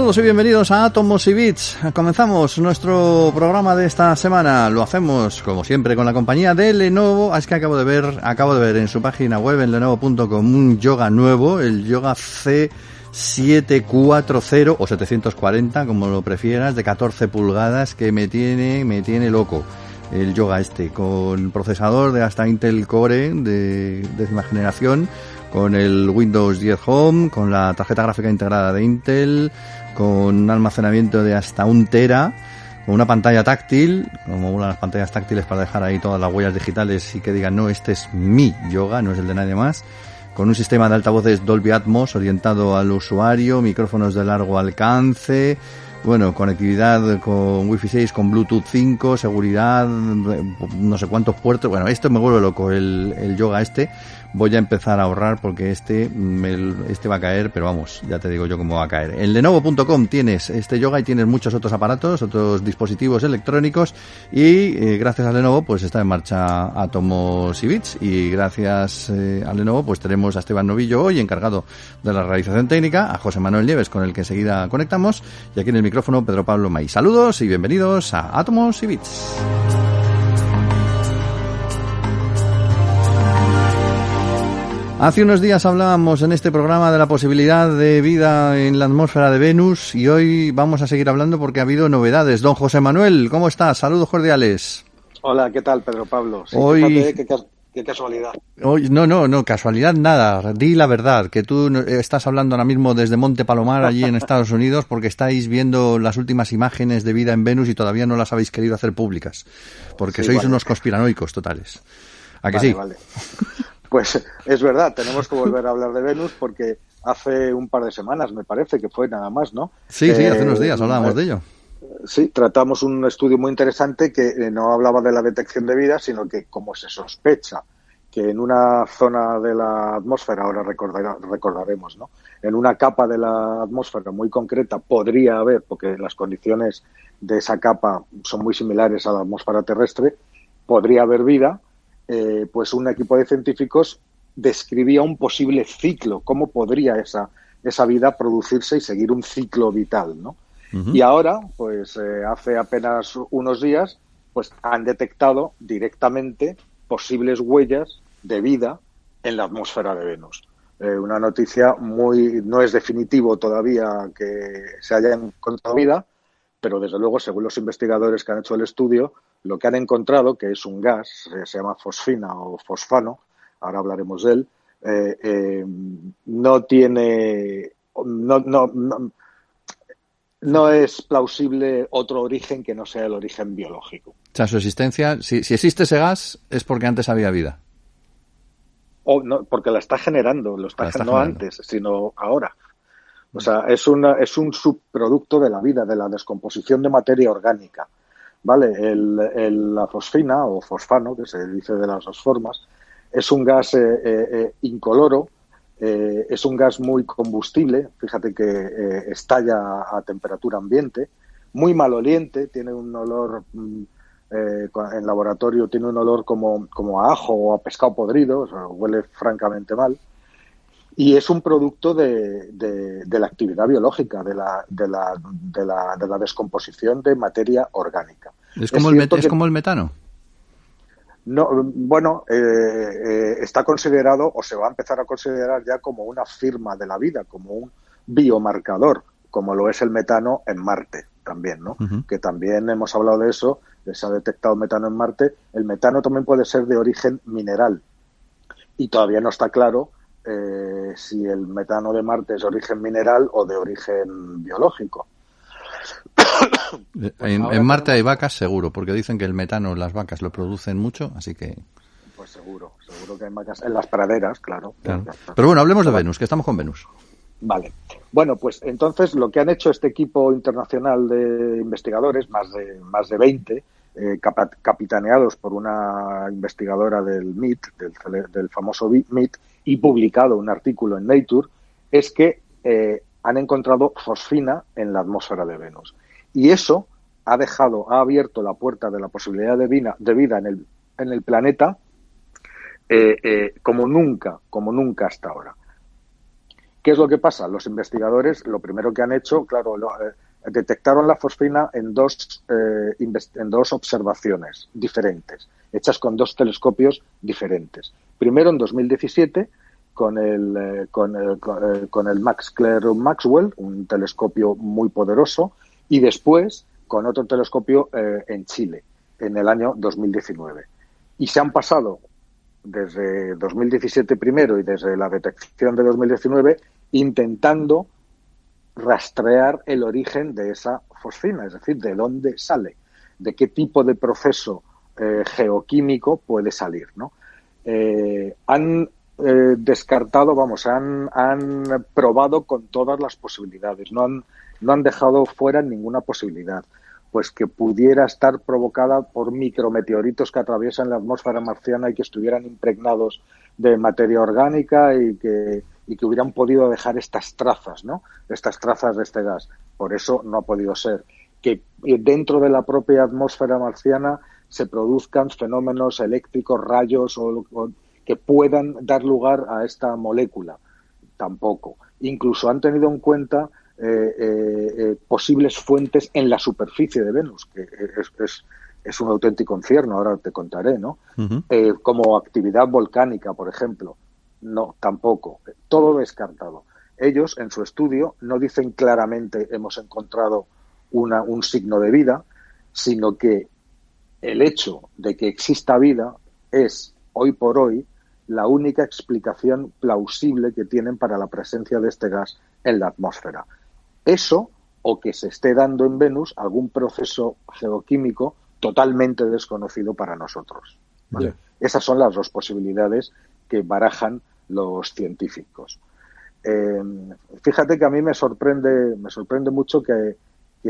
Saludos y bienvenidos a Átomos y Bits. Comenzamos nuestro programa de esta semana. Lo hacemos, como siempre, con la compañía de Lenovo. Es que acabo de ver en su página web, en lenovo.com, un Yoga nuevo, el Yoga C740 o 740, como lo prefieras, de 14 pulgadas, que me tiene loco. El Yoga con procesador de hasta Intel Core de 10ª generación, con el Windows 10 Home, con la tarjeta gráfica integrada de Intel, con un almacenamiento de hasta 1 tera, con una pantalla táctil, como una de las pantallas táctiles para dejar ahí todas las huellas digitales y que digan, no, este es mi Yoga, no es el de nadie más, con un sistema de altavoces Dolby Atmos orientado al usuario, micrófonos de largo alcance, bueno, conectividad con Wi-Fi 6, con Bluetooth 5, seguridad, no sé cuántos puertos. Bueno, esto me vuelve loco, el Yoga Voy a empezar a ahorrar porque este va a caer, pero vamos, ya te digo yo cómo va a caer. En lenovo.com tienes este Yoga y tienes muchos otros aparatos, otros dispositivos electrónicos y gracias a Lenovo pues está en marcha Átomos y Bits y gracias a Lenovo pues tenemos a Esteban Novillo hoy encargado de la realización técnica, a José Manuel Nieves con el que enseguida conectamos y aquí en el micrófono Pedro Pablo May. Saludos y bienvenidos a Átomos y Bits. Hace unos días hablábamos en este programa de la posibilidad de vida en la atmósfera de Venus y hoy vamos a seguir hablando porque ha habido novedades. Don José Manuel, ¿cómo estás? Saludos cordiales. Hola, ¿qué tal, Pedro Pablo? Sí, hoy... fíjate, qué casualidad. Hoy, no, casualidad nada. Di la verdad, que tú estás hablando ahora mismo desde Monte Palomar, allí en Estados Unidos, porque estáis viendo las últimas imágenes de vida en Venus y todavía no las habéis querido hacer públicas, porque sois unos conspiranoicos totales. ¿A que sí? Vale. Pues es verdad, tenemos que volver a hablar de Venus porque hace un par de semanas, me parece que fue nada más, ¿no? Sí, hace unos días hablábamos de ello. Sí, tratamos un estudio muy interesante que no hablaba de la detección de vida, sino que como se sospecha que en una zona de la atmósfera, ahora recordaremos, ¿no? En una capa de la atmósfera muy concreta podría haber, porque las condiciones de esa capa son muy similares a la atmósfera terrestre, podría haber vida. Pues un equipo de científicos describía un posible ciclo, cómo podría esa vida producirse y seguir un ciclo vital, ¿no? Uh-huh. Y ahora, pues hace apenas unos días, pues han detectado directamente posibles huellas de vida en la atmósfera de Venus. Una noticia no es definitivo todavía que se haya encontrado vida, pero desde luego, según los investigadores que han hecho el estudio, lo que han encontrado, que es un gas, se llama fosfina o fosfano, ahora hablaremos de él, no es plausible otro origen que no sea el origen biológico. O sea, su existencia, si existe ese gas, es porque antes había vida. O no, porque la está generando, no generando antes, sino ahora. O sea, es un subproducto de la vida, de la descomposición de materia orgánica. ¿Vale? La fosfina o fosfano, que se dice de las dos formas, es un gas incoloro, es un gas muy combustible, fíjate que estalla a temperatura ambiente, muy maloliente, tiene un olor, en laboratorio tiene un olor como a ajo o a pescado podrido, o sea, huele francamente mal. Y es un producto de la actividad biológica, de la descomposición de materia orgánica. ¿Es como el metano? No, bueno, está considerado, o se va a empezar a considerar ya como una firma de la vida, como un biomarcador, como lo es el metano en Marte también, ¿no? Uh-huh. Que también hemos hablado de eso, se ha detectado metano en Marte. El metano también puede ser de origen mineral y todavía no está claro si el metano de Marte es de origen mineral o de origen biológico. En Marte hay vacas seguro, porque dicen que el metano las vacas lo producen mucho, así que... Pues seguro que hay vacas en las praderas, claro. Pero bueno, hablemos de Venus, que estamos con Venus. Vale. Bueno, pues entonces lo que han hecho este equipo internacional de investigadores, más de 20, capitaneados por una investigadora del MIT, del famoso MIT, y publicado un artículo en Nature, es que han encontrado fosfina en la atmósfera de Venus. Y eso ha abierto la puerta de la posibilidad de vida en el planeta como nunca hasta ahora. ¿Qué es lo que pasa? Los investigadores, lo primero que han hecho, claro, detectaron la fosfina en dos observaciones diferentes, hechas con dos telescopios diferentes. Primero, en 2017, con el Max Clerc Maxwell, un telescopio muy poderoso, y después con otro telescopio en Chile, en el año 2019. Y se han pasado desde 2017 primero y desde la detección de 2019 intentando rastrear el origen de esa fosfina, es decir, de dónde sale, de qué tipo de proceso geoquímico puede salir, ¿no? Han descartado, han probado con todas las posibilidades, no han dejado fuera ninguna posibilidad, pues que pudiera estar provocada por micrometeoritos que atraviesan la atmósfera marciana y que estuvieran impregnados de materia orgánica y que hubieran podido dejar estas trazas, ¿no? Estas trazas de este gas. Por eso no ha podido ser. Que dentro de la propia atmósfera marciana se produzcan fenómenos eléctricos, rayos o que puedan dar lugar a esta molécula. Tampoco. Incluso han tenido en cuenta posibles fuentes en la superficie de Venus, que es un auténtico infierno, ahora te contaré, ¿no? Uh-huh. Como actividad volcánica, por ejemplo. No, tampoco. Todo descartado. Ellos, en su estudio, no dicen claramente hemos encontrado un signo de vida, sino que el hecho de que exista vida es, hoy por hoy, la única explicación plausible que tienen para la presencia de este gas en la atmósfera. Eso, o que se esté dando en Venus algún proceso geoquímico totalmente desconocido para nosotros, ¿vale? Esas son las dos posibilidades que barajan los científicos. Fíjate que a mí me sorprende mucho que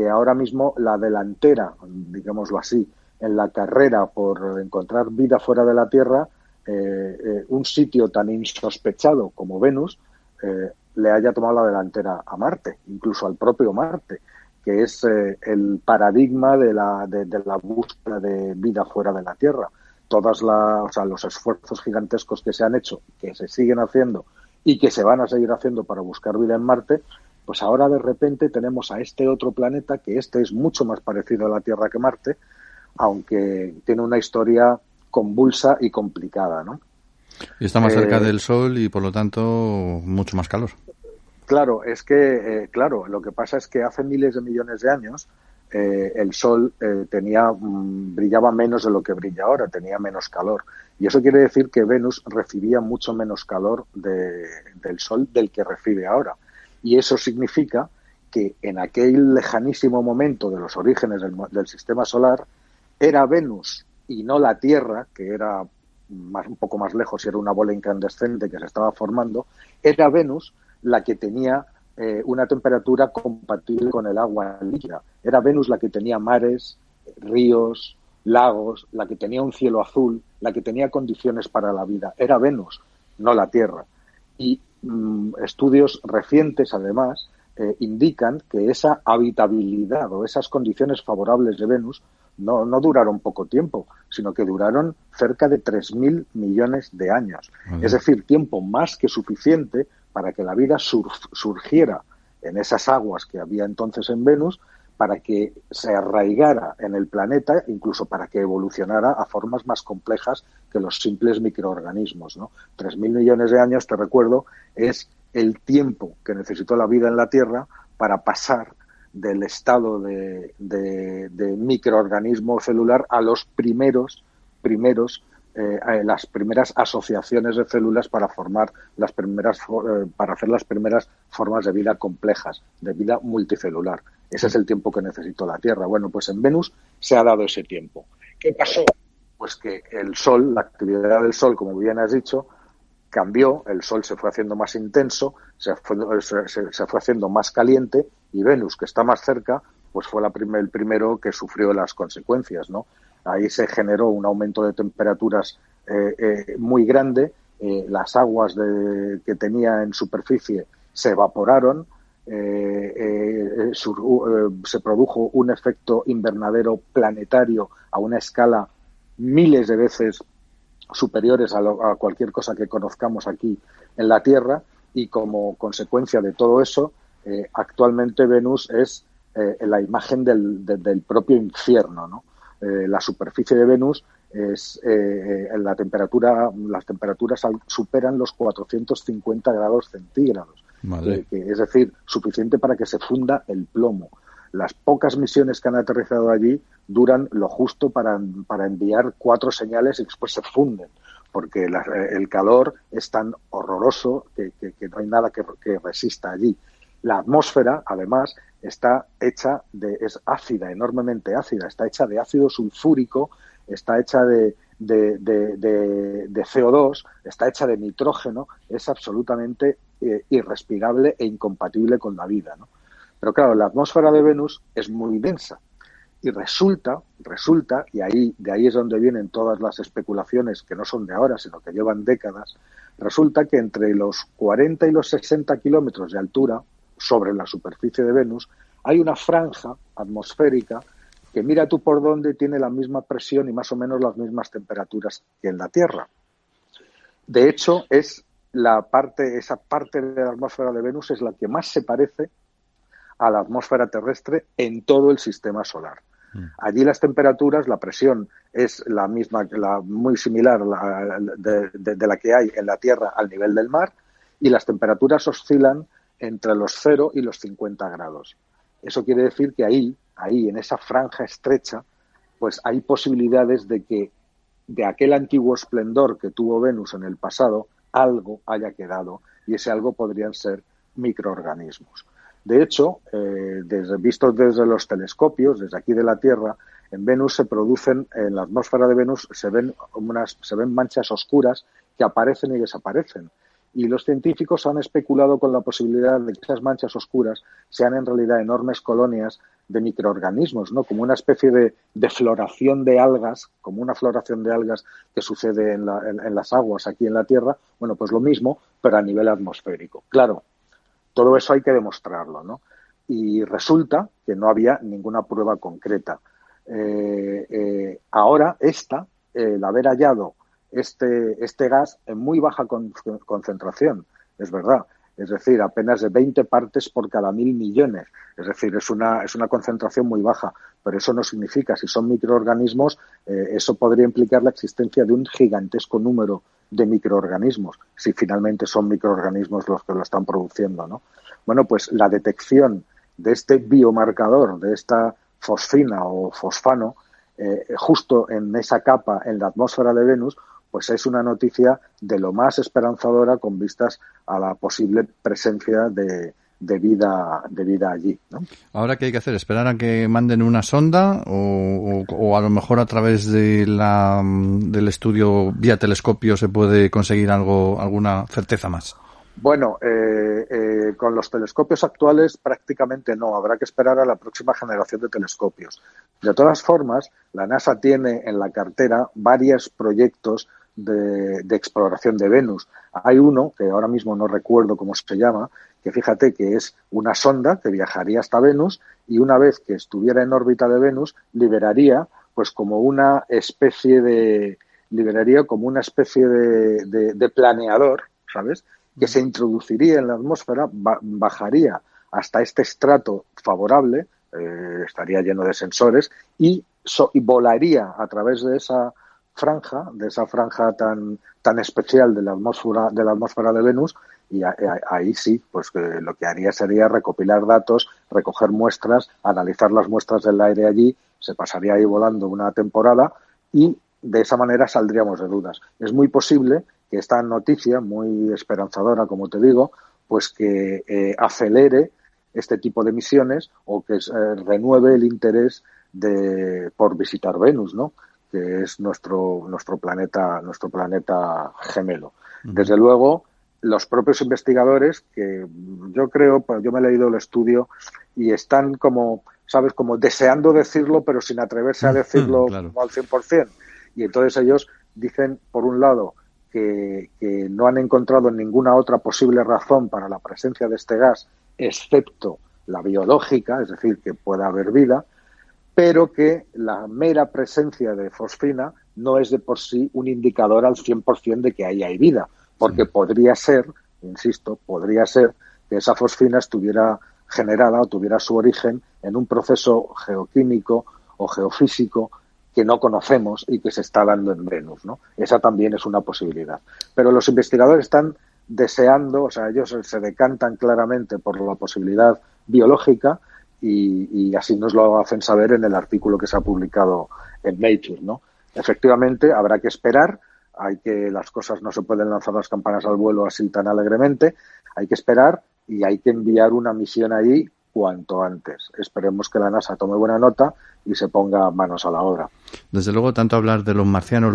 ahora mismo la delantera, digámoslo así, en la carrera por encontrar vida fuera de la Tierra, un sitio tan insospechado como Venus, le haya tomado la delantera a Marte, incluso al propio Marte, que es el paradigma de la búsqueda de vida fuera de la Tierra. Los esfuerzos gigantescos que se han hecho, que se siguen haciendo y que se van a seguir haciendo para buscar vida en Marte, pues ahora de repente tenemos a este otro planeta, que este es mucho más parecido a la Tierra que Marte, aunque tiene una historia convulsa y complicada, ¿no? Y está más cerca del Sol y, por lo tanto, mucho más calor. Claro, es que, lo que pasa es que hace miles de millones de años el Sol brillaba menos de lo que brilla ahora, tenía menos calor. Y eso quiere decir que Venus recibía mucho menos calor del Sol del que recibe ahora. Y eso significa que en aquel lejanísimo momento de los orígenes del sistema solar, era Venus y no la Tierra, que era un poco más lejos y era una bola incandescente que se estaba formando, era Venus la que tenía una temperatura compatible con el agua líquida. Era Venus la que tenía mares, ríos, lagos, la que tenía un cielo azul, la que tenía condiciones para la vida. Era Venus, no la Tierra. Y estudios recientes, además, indican que esa habitabilidad o esas condiciones favorables de Venus no duraron poco tiempo, sino que duraron cerca de 3.000 millones de años. Uh-huh. Es decir, tiempo más que suficiente para que la vida surgiera en esas aguas que había entonces en Venus, para que se arraigara en el planeta, incluso para que evolucionara a formas más complejas que los simples microorganismos, ¿no? 3.000 millones de años, te recuerdo, es el tiempo que necesitó la vida en la Tierra para pasar del estado de microorganismo celular a los las primeras asociaciones de células para formar para hacer las primeras formas de vida complejas, de vida multicelular. Ese es el tiempo que necesitó la Tierra. Bueno, pues en Venus se ha dado ese tiempo. ¿Qué pasó? Pues que el Sol, la actividad del Sol, como bien has dicho, cambió, el Sol se fue haciendo más intenso, se fue haciendo más caliente, y Venus, que está más cerca, pues fue el primero que sufrió las consecuencias, ¿no? Ahí se generó un aumento de temperaturas muy grande, las aguas que tenía en superficie se evaporaron, se produjo un efecto invernadero planetario a una escala miles de veces superiores a cualquier cosa que conozcamos aquí en la Tierra, Y como consecuencia de todo eso, actualmente Venus es la imagen del propio infierno, ¿no? La superficie de Venus es las temperaturas superan los 450 grados centígrados, Madre. es decir, suficiente para que se funda el plomo. Las pocas misiones que han aterrizado allí duran lo justo para enviar 4 señales y después se funden, porque el calor es tan horroroso que no hay nada que resista allí. La atmósfera, además, está hecha es ácida, enormemente ácida, está hecha de ácido sulfúrico, está hecha de CO2, está hecha de nitrógeno, es absolutamente irrespirable e incompatible con la vida, ¿no? Pero claro, la atmósfera de Venus es muy densa y resulta, y de ahí es donde vienen todas las especulaciones que no son de ahora, sino que llevan décadas, resulta que entre los 40 y los 60 kilómetros de altura sobre la superficie de Venus hay una franja atmosférica que mira tú por dónde tiene la misma presión y más o menos las mismas temperaturas que en la Tierra. De hecho, esa parte de la atmósfera de Venus es la que más se parece a la atmósfera terrestre en todo el sistema solar. Allí las temperaturas, la presión es la misma, muy similar de la que hay en la Tierra al nivel del mar, y las temperaturas oscilan entre los 0 y los 50 grados. Eso quiere decir que ahí, en esa franja estrecha, pues hay posibilidades de que de aquel antiguo esplendor que tuvo Venus en el pasado, algo haya quedado, y ese algo podrían ser microorganismos. De hecho, vistos desde los telescopios, desde aquí de la Tierra, en Venus se producen, en la atmósfera de Venus se ven manchas oscuras que aparecen y desaparecen. Y los científicos han especulado con la posibilidad de que esas manchas oscuras sean en realidad enormes colonias de microorganismos, ¿no? Como una especie de floración de algas, como una floración de algas que sucede en las aguas aquí en la Tierra. Bueno, pues lo mismo, pero a nivel atmosférico. Claro, todo eso hay que demostrarlo, ¿no? Y resulta que no había ninguna prueba concreta. Ahora el haber hallado este gas en muy baja concentración, es verdad, es decir, apenas de 20 partes por cada 1.000 millones, es decir, es una concentración muy baja, pero eso no significa, si son microorganismos, eso podría implicar la existencia de un gigantesco número de microorganismos, si finalmente son microorganismos los que lo están produciendo, ¿no? Bueno, pues la detección de este biomarcador, de esta fosfina o fosfano, justo en esa capa, en la atmósfera de Venus, pues es una noticia de lo más esperanzadora con vistas a la posible presencia de vida allí, ¿no? ¿Ahora qué hay que hacer? ¿Esperar a que manden una sonda o a lo mejor a través del estudio vía telescopio se puede conseguir alguna certeza más? Bueno, con los telescopios actuales prácticamente no. Habrá que esperar a la próxima generación de telescopios. De todas formas, la NASA tiene en la cartera varios proyectos de exploración de Venus. Hay uno, que ahora mismo no recuerdo cómo se llama, que fíjate que es una sonda que viajaría hasta Venus y una vez que estuviera en órbita de Venus liberaría pues como una especie de planeador, ¿sabes?, que se introduciría en la atmósfera, bajaría hasta este estrato favorable, estaría lleno de sensores y volaría a través de esa franja tan especial de la atmósfera de Venus, y ahí sí, pues que lo que haría sería recopilar datos, recoger muestras, analizar las muestras del aire allí, se pasaría ahí volando una temporada y de esa manera saldríamos de dudas. Es muy posible que esta noticia, muy esperanzadora, como te digo, pues que acelere este tipo de misiones o que renueve el interés por visitar Venus, ¿no?, que es nuestro planeta gemelo. Uh-huh. Desde luego, los propios investigadores, que yo me he leído el estudio y están como, ¿sabes?, como deseando decirlo, pero sin atreverse a decirlo claro, al 100%. Y entonces ellos dicen, por un lado, que no han encontrado ninguna otra posible razón para la presencia de este gas, excepto la biológica, es decir, que pueda haber vida, pero que la mera presencia de fosfina no es de por sí un indicador al 100% de que ahí hay vida, porque podría ser insisto, podría ser que esa fosfina estuviera generada o tuviera su origen en un proceso geoquímico o geofísico que no conocemos y que se está dando en Venus, ¿no? Esa también es una posibilidad. Pero los investigadores están deseando, o sea, ellos se decantan claramente por la posibilidad biológica y así nos lo hacen saber en el artículo que se ha publicado en Nature, ¿no? Efectivamente, habrá que esperar, las cosas no se pueden lanzar las campanas al vuelo así tan alegremente, hay que esperar y hay que enviar una misión allí cuanto antes. Esperemos que la NASA tome buena nota y se ponga manos a la obra. Desde luego, tanto hablar de los marcianos,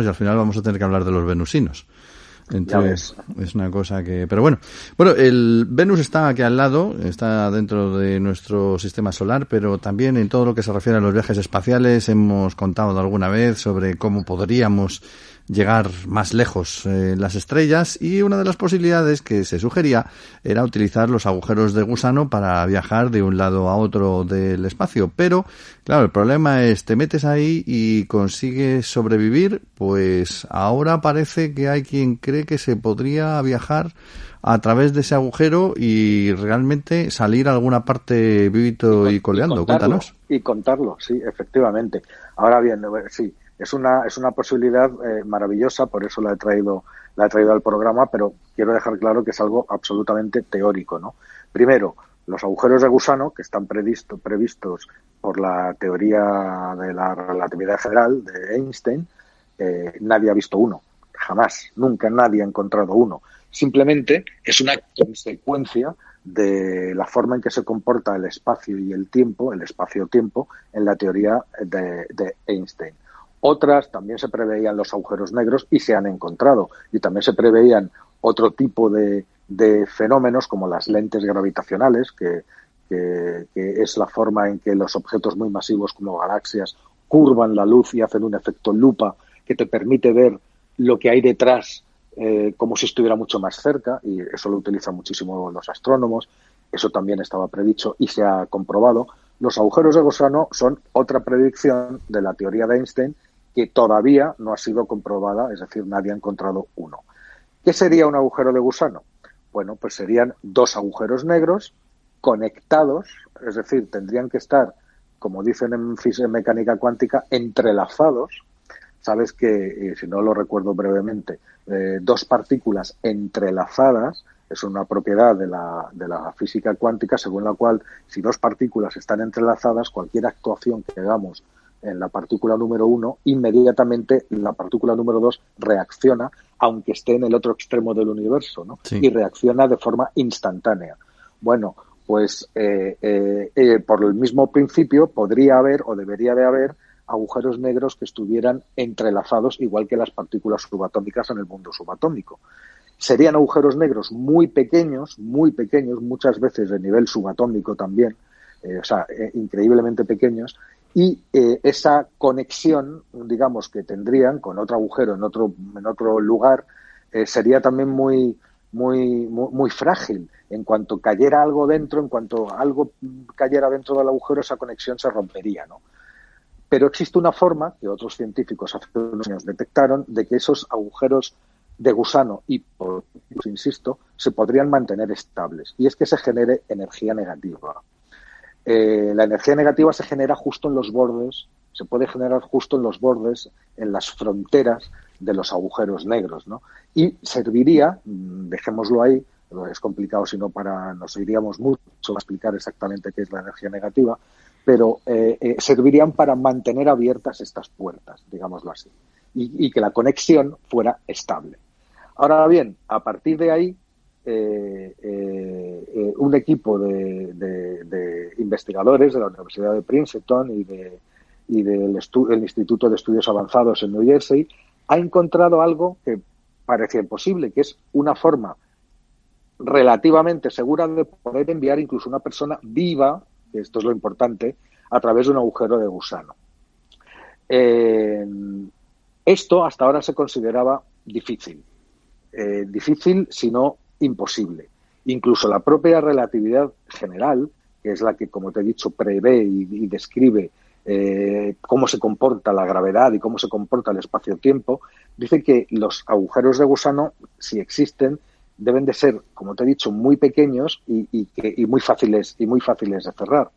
y al final vamos a tener que hablar de los venusinos. Entonces, es una cosa que... Pero bueno, el Venus está aquí al lado, está dentro de nuestro sistema solar, pero también en todo lo que se refiere a los viajes espaciales hemos contado alguna vez sobre cómo podríamos llegar más lejos en las estrellas, y una de las posibilidades que se sugería era utilizar los agujeros de gusano para viajar de un lado a otro del espacio. Pero, claro, el problema es, te metes ahí y consigues sobrevivir. Pues ahora parece que hay quien cree que se podría viajar a través de ese agujero y realmente salir a alguna parte vivito y coleando. Cuéntanos. Y contarlo, sí, efectivamente. Ahora bien, sí, es una posibilidad maravillosa, por eso la he traído al programa, pero quiero dejar claro que es algo absolutamente teórico, ¿no? Primero, los agujeros de gusano, que están previstos por la teoría de la relatividad general de Einstein, nadie ha visto uno, jamás, nunca nadie ha encontrado uno. Simplemente es una consecuencia de la forma en que se comporta el espacio y el tiempo, el espacio-tiempo, en la teoría de Einstein. Otras también se preveían los agujeros negros y se han encontrado. Y también se preveían otro tipo de fenómenos como las lentes gravitacionales, que es la forma en que los objetos muy masivos como galaxias curvan la luz y hacen un efecto lupa que te permite ver lo que hay detrás como si estuviera mucho más cerca, y eso lo utilizan muchísimo los astrónomos. Eso también estaba predicho y se ha comprobado. Los agujeros de gusano son otra predicción de la teoría de Einstein que todavía no ha sido comprobada, es decir, nadie ha encontrado uno. ¿Qué sería un agujero de gusano? Bueno, pues serían dos agujeros negros conectados, es decir, tendrían que estar, como dicen en mecánica cuántica, entrelazados. Sabes que, si no lo recuerdo brevemente, dos partículas entrelazadas es una propiedad de la física cuántica, según la cual, si dos partículas están entrelazadas, cualquier actuación que hagamos en la partícula número 1, inmediatamente la partícula número 2 reacciona, aunque esté en el otro extremo del universo, ¿no? Sí. Y reacciona de forma instantánea. Bueno, pues por el mismo principio podría haber o debería de haber agujeros negros que estuvieran entrelazados, igual que las partículas subatómicas en el mundo subatómico. Serían agujeros negros muy pequeños, muchas veces de nivel subatómico también, increíblemente pequeños, y esa conexión, digamos, que tendrían con otro agujero en otro lugar, sería también muy frágil. En cuanto cayera algo dentro, en cuanto algo cayera dentro del agujero, esa conexión se rompería, ¿no? Pero existe una forma que otros científicos hace unos años detectaron de que esos agujeros de gusano insisto, se podrían mantener estables, y es que se genere energía negativa. La energía negativa se genera justo en los bordes, se puede generar justo en los bordes, en las fronteras de los agujeros negros, ¿no? Y serviría, dejémoslo ahí, es complicado, si no nos iríamos mucho a explicar exactamente qué es la energía negativa, pero servirían para mantener abiertas estas puertas, digámoslo así, y que la conexión fuera estable. Ahora bien, a partir de ahí, un equipo de investigadores de la Universidad de Princeton y del Instituto de Estudios Avanzados en New Jersey ha encontrado algo que parecía imposible, que es una forma relativamente segura de poder enviar incluso una persona viva, que esto es lo importante, a través de un agujero de gusano. Esto hasta ahora se consideraba difícil, si no imposible. Incluso la propia relatividad general, que es la que, como te he dicho, prevé y describe cómo se comporta la gravedad y cómo se comporta el espacio-tiempo, dice que los agujeros de gusano, si existen, deben de ser, como te he dicho, muy pequeños y muy fáciles de cerrar.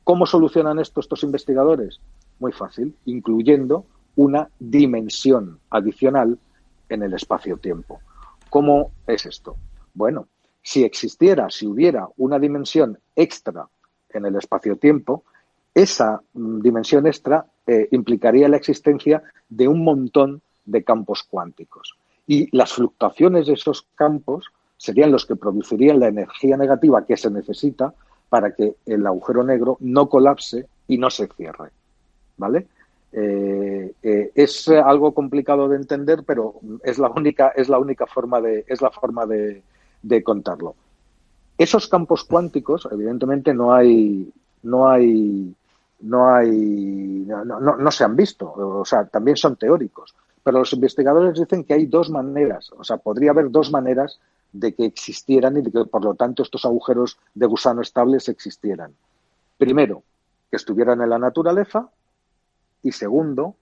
¿Cómo solucionan esto estos investigadores? Muy fácil, incluyendo una dimensión adicional en el espacio-tiempo. ¿Cómo es esto? Bueno, si hubiera una dimensión extra en el espacio-tiempo, esa dimensión extra implicaría la existencia de un montón de campos cuánticos. Y las fluctuaciones de esos campos serían los que producirían la energía negativa que se necesita para que el agujero negro no colapse y no se cierre. ¿Vale? Es algo complicado de entender, pero es la única forma de contarlo. Esos campos cuánticos, evidentemente, no se han visto, o sea, también son teóricos. Pero los investigadores dicen que hay dos maneras, o sea, podría haber dos maneras de que existieran y de que, por lo tanto, estos agujeros de gusano estables existieran. Primero, que estuvieran en la naturaleza y, segundo,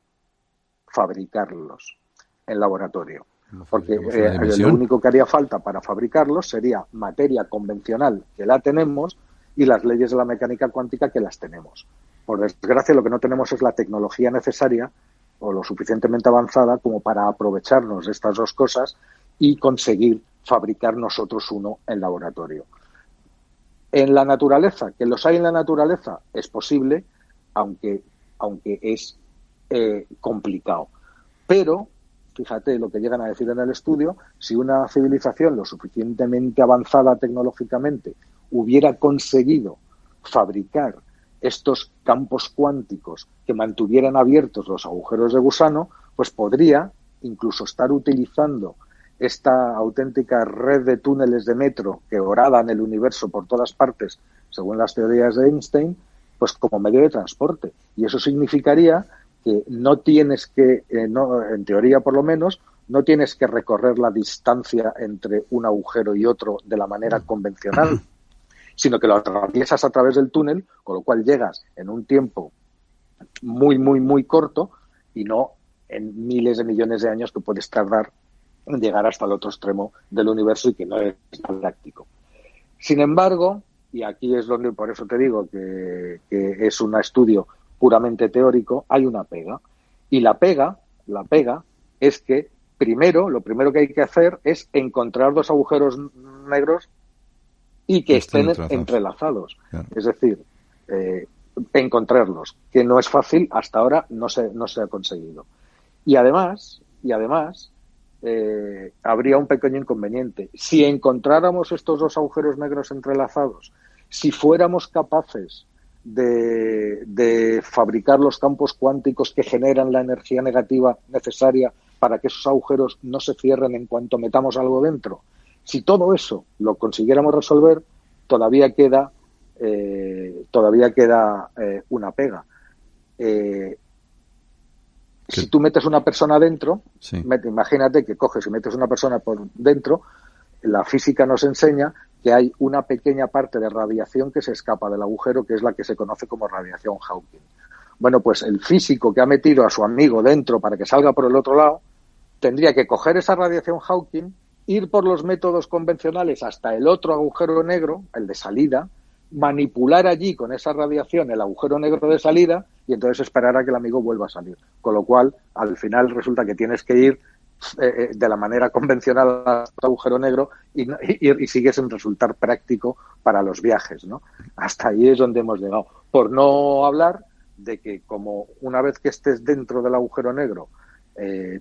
fabricarlos en laboratorio. Porque lo único que haría falta para fabricarlos sería materia convencional, que la tenemos, y las leyes de la mecánica cuántica, que las tenemos. Por desgracia, lo que no tenemos es la tecnología necesaria o lo suficientemente avanzada como para aprovecharnos de estas dos cosas y conseguir fabricar nosotros uno en laboratorio. En la naturaleza, que los hay en la naturaleza, es posible, aunque es complicado. Pero, fíjate lo que llegan a decir en el estudio, si una civilización lo suficientemente avanzada tecnológicamente hubiera conseguido fabricar estos campos cuánticos que mantuvieran abiertos los agujeros de gusano, pues podría incluso estar utilizando esta auténtica red de túneles de metro que horadan el universo por todas partes, según las teorías de Einstein, pues como medio de transporte. Y eso significaría que no tienes que, en teoría por lo menos, no tienes que recorrer la distancia entre un agujero y otro de la manera convencional, sino que lo atraviesas a través del túnel, con lo cual llegas en un tiempo muy, muy, muy corto y no en miles de millones de años que puedes tardar en llegar hasta el otro extremo del universo y que no es tan práctico. Sin embargo, y aquí es donde por eso te digo que es un estudio puramente teórico, hay una pega. Y la pega es que lo primero que hay que hacer es encontrar dos agujeros negros y que estén entrelazados. Claro. Es decir, encontrarlos, que no es fácil, hasta ahora no se ha conseguido. Y además, habría un pequeño inconveniente. Si encontráramos estos dos agujeros negros entrelazados, si fuéramos capaces de fabricar los campos cuánticos que generan la energía negativa necesaria para que esos agujeros no se cierren en cuanto metamos algo dentro, si todo eso lo consiguiéramos resolver, todavía queda una pega. Si tú metes una persona dentro, sí. Imagínate que coges y metes una persona por dentro, la física nos enseña que hay una pequeña parte de radiación que se escapa del agujero, que es la que se conoce como radiación Hawking. Bueno, pues el físico que ha metido a su amigo dentro para que salga por el otro lado, tendría que coger esa radiación Hawking, ir por los métodos convencionales hasta el otro agujero negro, el de salida, manipular allí con esa radiación el agujero negro de salida y entonces esperar a que el amigo vuelva a salir. Con lo cual, al final resulta que tienes que ir de la manera convencional al agujero negro y sigue sin resultar práctico para los viajes, ¿no? Hasta ahí es donde hemos llegado. Por no hablar de que como una vez que estés dentro del agujero negro,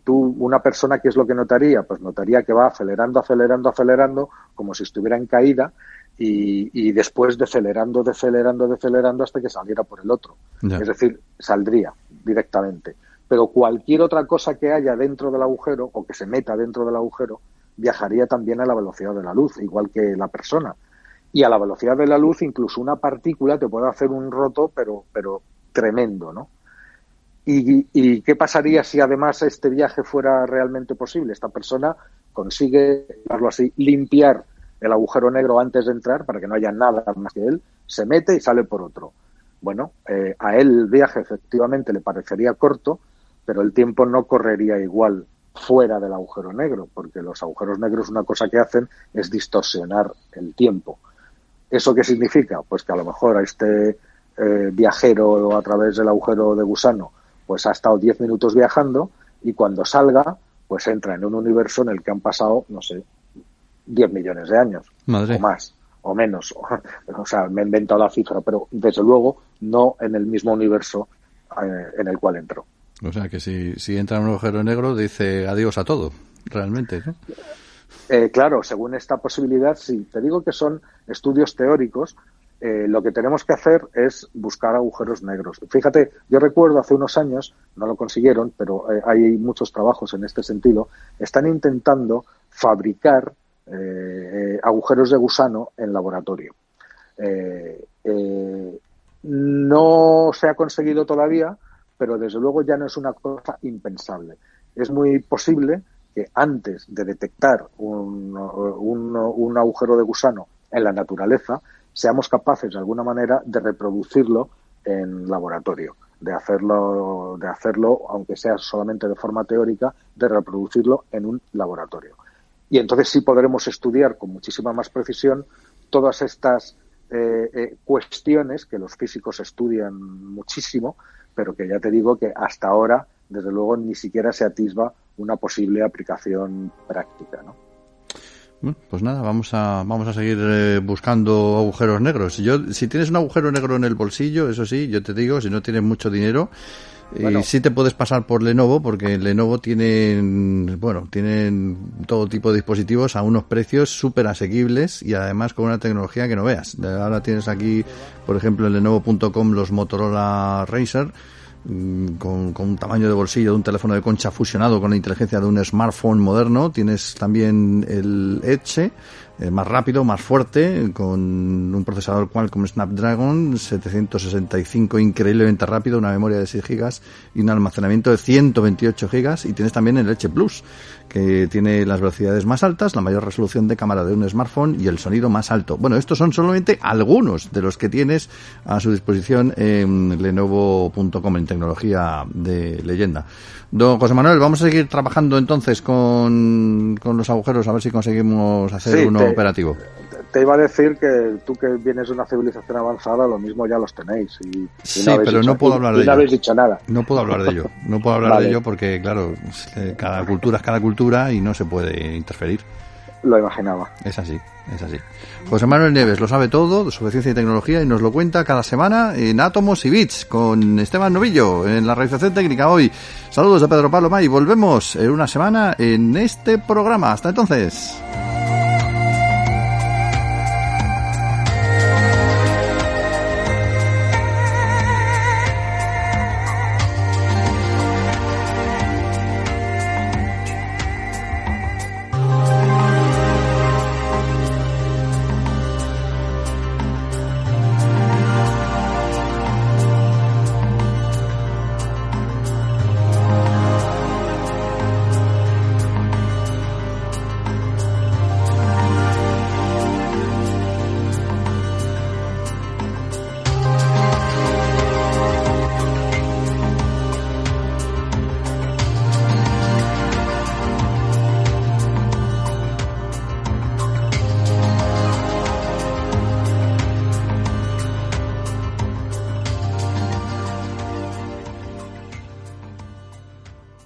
una persona, ¿qué es lo que notaría? Pues notaría que va acelerando, como si estuviera en caída y después decelerando hasta que saliera por el otro. Ya. Es decir, saldría directamente. Pero cualquier otra cosa que haya dentro del agujero o que se meta dentro del agujero viajaría también a la velocidad de la luz, igual que la persona. Y a la velocidad de la luz incluso una partícula te puede hacer un roto, pero tremendo, ¿no? ¿Y qué pasaría si además este viaje fuera realmente posible? Esta persona consigue, llamarlo así, limpiar el agujero negro antes de entrar para que no haya nada más que él, se mete y sale por otro. Bueno, a él el viaje efectivamente le parecería corto, pero el tiempo no correría igual fuera del agujero negro, porque los agujeros negros una cosa que hacen es distorsionar el tiempo. ¿Eso qué significa? Pues que a lo mejor a este viajero a través del agujero de gusano pues ha estado 10 minutos viajando y cuando salga pues entra en un universo en el que han pasado, no sé, 10 millones de años. Madre. O más, o menos. O sea, me he inventado la cifra, pero desde luego no en el mismo universo en el cual entró. O sea, que si entra en un agujero negro dice adiós a todo, realmente, ¿no? Claro, según esta posibilidad, sí. Te digo que son estudios teóricos. Lo que tenemos que hacer es buscar agujeros negros. Fíjate, yo recuerdo hace unos años, no lo consiguieron, pero hay muchos trabajos en este sentido, están intentando fabricar agujeros de gusano en laboratorio. No se ha conseguido todavía, pero desde luego ya no es una cosa impensable. Es muy posible que antes de detectar un agujero de gusano en la naturaleza, seamos capaces de alguna manera de reproducirlo en laboratorio, de hacerlo, aunque sea solamente de forma teórica, de reproducirlo en un laboratorio. Y entonces sí podremos estudiar con muchísima más precisión todas estas cuestiones que los físicos estudian muchísimo, pero que ya te digo que hasta ahora, desde luego, ni siquiera se atisba una posible aplicación práctica, ¿no? Bueno, pues nada, vamos a seguir buscando agujeros negros. Si tienes un agujero negro en el bolsillo, eso sí, yo te digo, si no tienes mucho dinero, bueno, sí te puedes pasar por Lenovo, porque en Lenovo tienen todo tipo de dispositivos a unos precios súper asequibles y además con una tecnología que no veas. Ahora tienes aquí, por ejemplo, en lenovo.com los Motorola Razr, con un tamaño de bolsillo de un teléfono de concha fusionado con la inteligencia de un smartphone moderno. Tienes también el Edge, más rápido, más fuerte, con un procesador Qualcomm Snapdragon 765 increíblemente rápido, una memoria de 6 GB y un almacenamiento de 128 GB. Y tienes también el Edge Plus, que tiene las velocidades más altas, la mayor resolución de cámara de un smartphone y el sonido más alto. Bueno, estos son solamente algunos de los que tienes a su disposición en lenovo.com, en tecnología de leyenda. Don José Manuel, vamos a seguir trabajando entonces con los agujeros, a ver si conseguimos hacer uno operativo. Te iba a decir que tú, que vienes de una civilización avanzada, lo mismo ya los tenéis. Sí, pero no puedo hablar de ello. No habéis dicho nada. No puedo hablar de ello. No puedo hablar de ello porque, claro, cada cultura es cada cultura y no se puede interferir. Lo imaginaba. Es así. José Manuel Nieves lo sabe todo sobre ciencia y tecnología y nos lo cuenta cada semana en Átomos y Bits con Esteban Novillo en la realización técnica hoy. Saludos de Pedro Paloma y volvemos en una semana en este programa. Hasta entonces.